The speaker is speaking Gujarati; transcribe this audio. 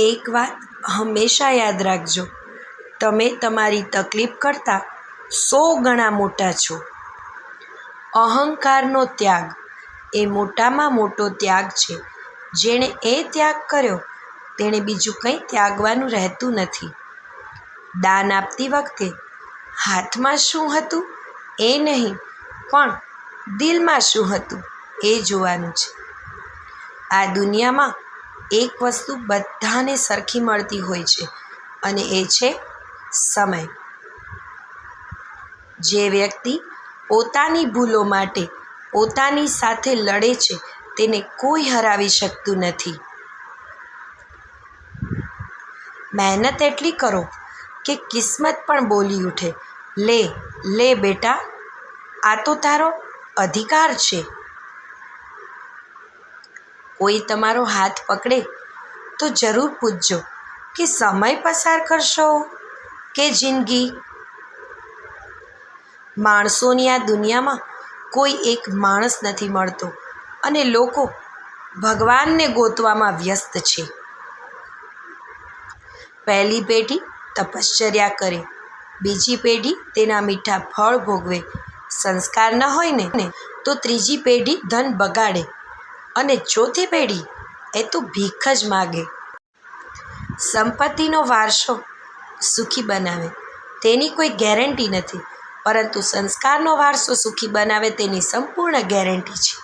એક વાત હંમેશા યાદ રાખજો, તમે તમારી તકલીફ કરતાં 100 ગણા મોટા છો. અહંકારનો ત્યાગ એ મોટામાં મોટો ત્યાગ છે. જેણે એ ત્યાગ કર્યો તેણે બીજું કંઈ ત્યાગવાનું રહેતું નથી. દાન આપતી વખતે હાથમાં શું હતું એ નહીં, પણ દિલમાં શું હતું એ જોવાનું છે. આ દુનિયામાં એક વસ્તુ બધાને સરખી મળતી હોય છે અને એ છે સમય. જે વ્યક્તિ પોતાની ભૂલો માટે પોતાની સાથે લડે છે તેને કોઈ હરાવી શકતું નથી. મહેનત એટલી કરો કે કિસ્મત પણ બોલી ઉઠે, લે લે બેટા, આ તો તારો અધિકાર છે. કોઈ તમારો હાથ પકડે તો જરૂર પૂછજો કે સમય પસાર કરશો કે જિંદગી. માણસોની આ દુનિયામાં કોઈ એક માણસ નથી મળતો અને લોકો ભગવાનને ગોતવામાં વ્યસ્ત છે. પહેલી પેઢી તપશ્ચર્યા કરે, બીજી પેઢી તેના મીઠા ફળ ભોગવે. સંસ્કાર ન હોય ને તો ત્રીજી પેઢી ધન બગાડે અને ચોથી પેઢી એ તો ભીખ જ માગે. સંપત્તિનો વારસો સુખી બનાવે તેની કોઈ ગેરંટી નથી, પરંતુ સંસ્કારનો વારસો સુખી બનાવે તેની સંપૂર્ણ ગેરંટી છે.